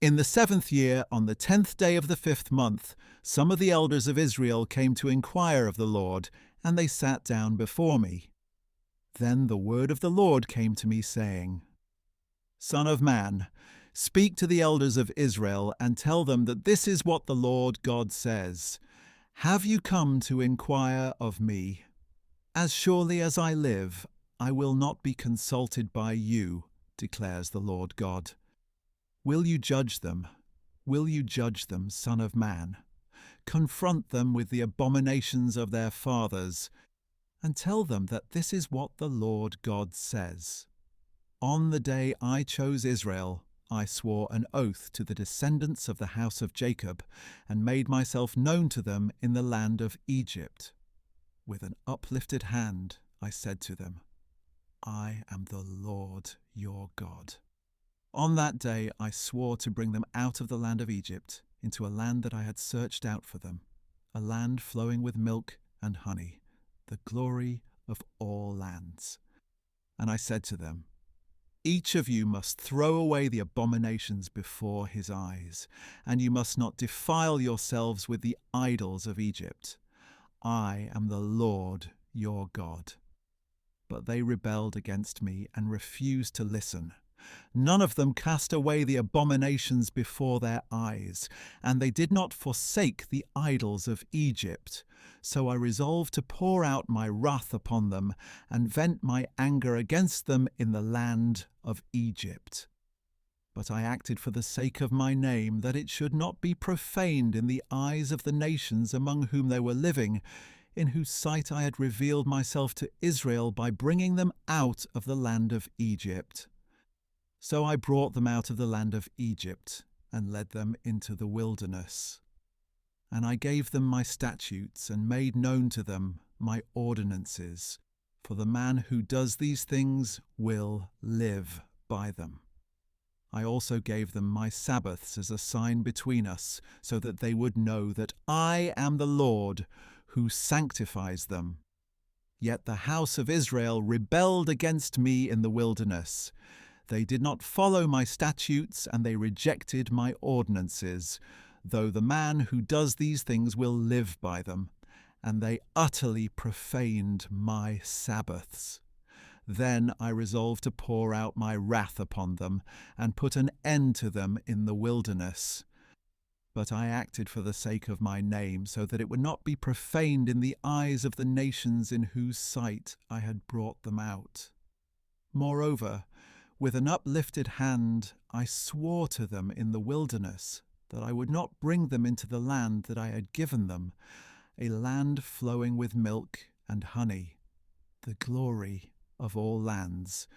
In the 7th year, on the 10th day of the 5th month, some of the elders of Israel came to inquire of the Lord, and they sat down before me. Then the word of the Lord came to me, saying, Son of man, speak to the elders of Israel, and tell them that this is what the Lord God says. Have you come to inquire of me? As surely as I live, I will not be consulted by you, declares the Lord God. Will you judge them? Will you judge them, Son of man? Confront them with the abominations of their fathers, and tell them that this is what the Lord God says. On the day I chose Israel, I swore an oath to the descendants of the house of Jacob, and made myself known to them in the land of Egypt. With an uplifted hand I said to them, I am the Lord your God. On that day I swore to bring them out of the land of Egypt into a land that I had searched out for them, a land flowing with milk and honey, the glory of all lands. And I said to them, each of you must throw away the abominations before his eyes, and you must not defile yourselves with the idols of Egypt. I am the Lord your God. But they rebelled against me and refused to listen. None of them cast away the abominations before their eyes, and they did not forsake the idols of Egypt. So I resolved to pour out my wrath upon them and vent my anger against them in the land of Egypt. But I acted for the sake of my name, that it should not be profaned in the eyes of the nations among whom they were living, in whose sight I had revealed myself to Israel by bringing them out of the land of Egypt. So I brought them out of the land of Egypt and led them into the wilderness. And I gave them my statutes and made known to them my ordinances, for the man who does these things will live by them. I also gave them my Sabbaths as a sign between us, so that they would know that I am the Lord who sanctifies them. Yet the house of Israel rebelled against me in the wilderness. They did not follow my statutes, and they rejected my ordinances, though the man who does these things will live by them, and they utterly profaned my Sabbaths. Then I resolved to pour out my wrath upon them, and put an end to them in the wilderness. But I acted for the sake of my name, so that it would not be profaned in the eyes of the nations in whose sight I had brought them out. Moreover, with an uplifted hand I swore to them in the wilderness that I would not bring them into the land that I had given them, a land flowing with milk and honey, the glory of all lands,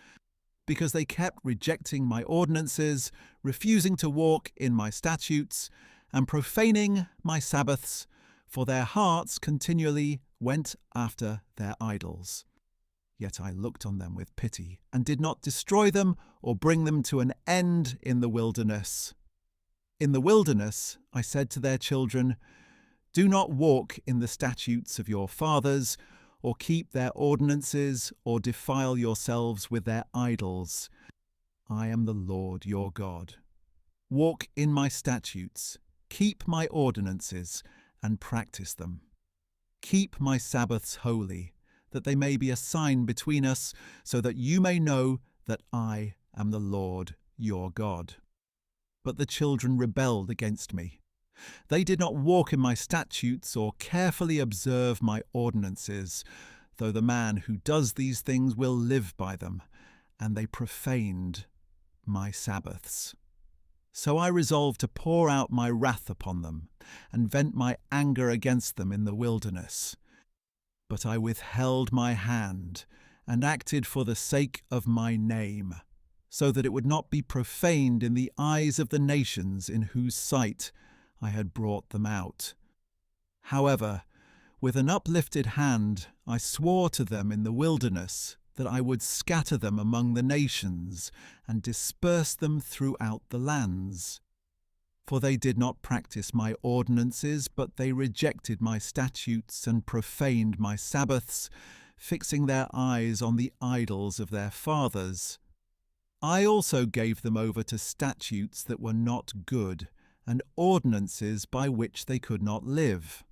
because they kept rejecting my ordinances, refusing to walk in my statutes, and profaning my Sabbaths, for their hearts continually went after their idols. Yet I looked on them with pity, and did not destroy them or bring them to an end in the wilderness. In the wilderness I said to their children, do not walk in the statutes of your fathers, or keep their ordinances, or defile yourselves with their idols. I am the Lord your God. Walk in my statutes, keep my ordinances, and practice them. Keep my Sabbaths holy, that they may be a sign between us, so that you may know that I am the Lord your God. But the children rebelled against me. They did not walk in my statutes or carefully observe my ordinances, though the man who does these things will live by them, and they profaned my Sabbaths. So I resolved to pour out my wrath upon them, and vent my anger against them in the wilderness. But I withheld my hand, and acted for the sake of my name, so that it would not be profaned in the eyes of the nations in whose sight I had brought them out. However, with an uplifted hand I swore to them in the wilderness that I would scatter them among the nations, and disperse them throughout the lands. For they did not practice my ordinances, but they rejected my statutes and profaned my Sabbaths, fixing their eyes on the idols of their fathers. I also gave them over to statutes that were not good, and ordinances by which they could not live.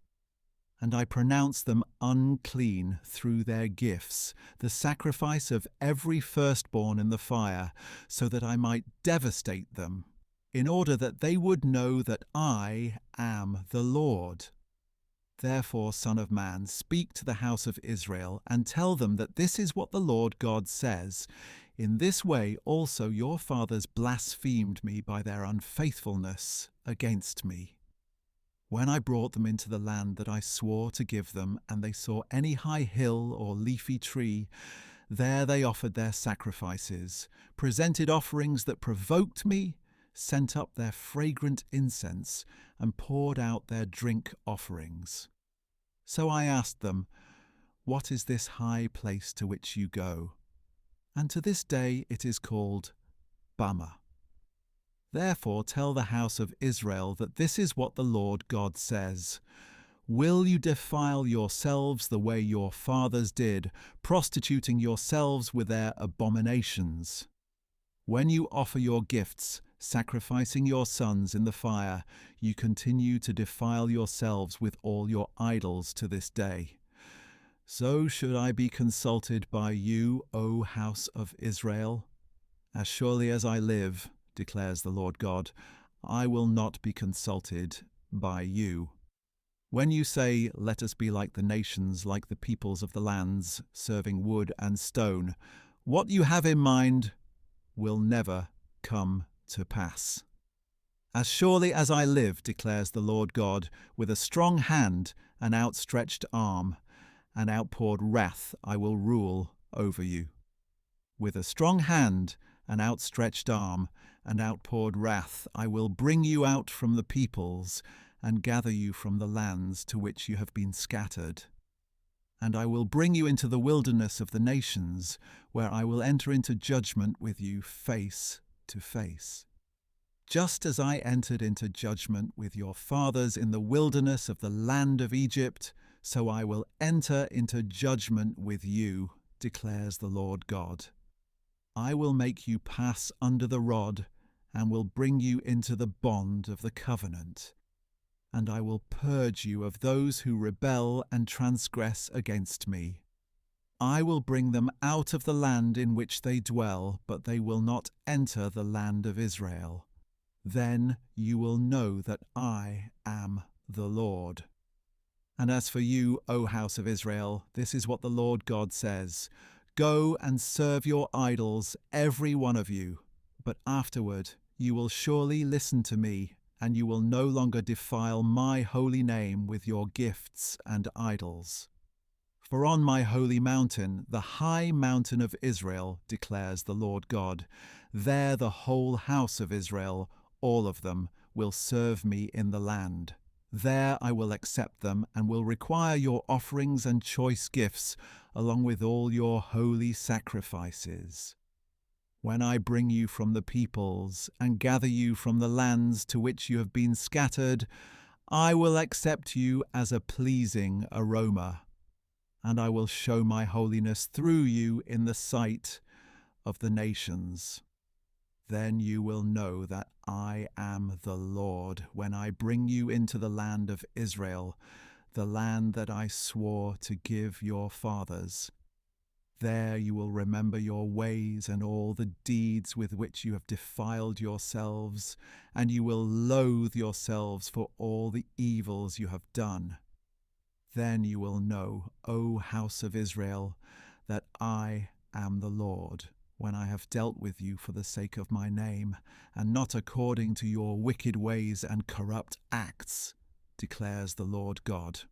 And I pronounced them unclean through their gifts, the sacrifice of every firstborn in the fire, so that I might devastate them, in order that they would know that I am the Lord. Therefore, Son of Man, speak to the house of Israel, and tell them that this is what the Lord God says. In this way also your fathers blasphemed me by their unfaithfulness against me. When I brought them into the land that I swore to give them, and they saw any high hill or leafy tree, there they offered their sacrifices, presented offerings that provoked me, sent up their fragrant incense, and poured out their drink offerings. So I asked them, "What is this high place to which you go?" And to this day it is called Bama. Therefore tell the house of Israel that this is what the Lord God says. Will you defile yourselves the way your fathers did, prostituting yourselves with their abominations? When you offer your gifts, sacrificing your sons in the fire, you continue to defile yourselves with all your idols to this day. So should I be consulted by you, O house of Israel? As surely as I live, declares the Lord God, I will not be consulted by you. When you say, "Let us be like the nations, like the peoples of the lands, serving wood and stone," what you have in mind will never come to pass. As surely as I live, declares the Lord God, with a strong hand and outstretched arm, and outpoured wrath I will rule over you. With a strong hand and outstretched arm and outpoured wrath I will bring you out from the peoples and gather you from the lands to which you have been scattered. And I will bring you into the wilderness of the nations, where I will enter into judgment with you face to face. Just as I entered into judgment with your fathers in the wilderness of the land of Egypt, so I will enter into judgment with you, declares the Lord God. I will make you pass under the rod, and will bring you into the bond of the covenant. And I will purge you of those who rebel and transgress against me. I will bring them out of the land in which they dwell, but they will not enter the land of Israel. Then you will know that I am the Lord. And as for you, O house of Israel, this is what the Lord God says. Go and serve your idols, every one of you, but afterward you will surely listen to me, and you will no longer defile my holy name with your gifts and idols. For on my holy mountain, the high mountain of Israel, declares the Lord God, there the whole house of Israel, all of them, will serve me in the land. There I will accept them and will require your offerings and choice gifts, along with all your holy sacrifices. When I bring you from the peoples and gather you from the lands to which you have been scattered, I will accept you as a pleasing aroma, and I will show my holiness through you in the sight of the nations. Then you will know that I am the Lord when I bring you into the land of Israel, the land that I swore to give your fathers. There you will remember your ways and all the deeds with which you have defiled yourselves, and you will loathe yourselves for all the evils you have done. Then you will know, O house of Israel, that I am the Lord, when I have dealt with you for the sake of my name, and not according to your wicked ways and corrupt acts, declares the Lord God.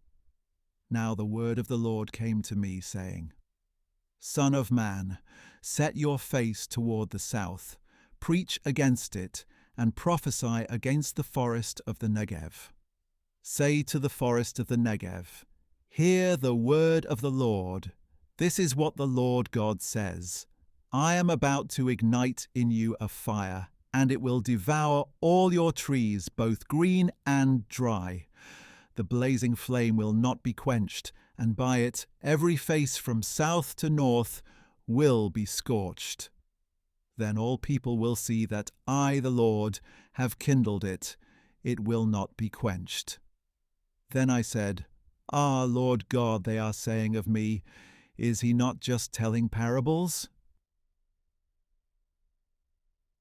Now the word of the Lord came to me, saying, Son of man, set your face toward the south, preach against it, and prophesy against the forest of the Negev. Say to the forest of the Negev, Hear the word of the Lord. This is what the Lord God says. I am about to ignite in you a fire, and it will devour all your trees, both green and dry. The blazing flame will not be quenched, and by it every face from south to north will be scorched. Then all people will see that I, the Lord, have kindled it. It will not be quenched. Then I said, Ah, Lord God, they are saying of me, is he not just telling parables?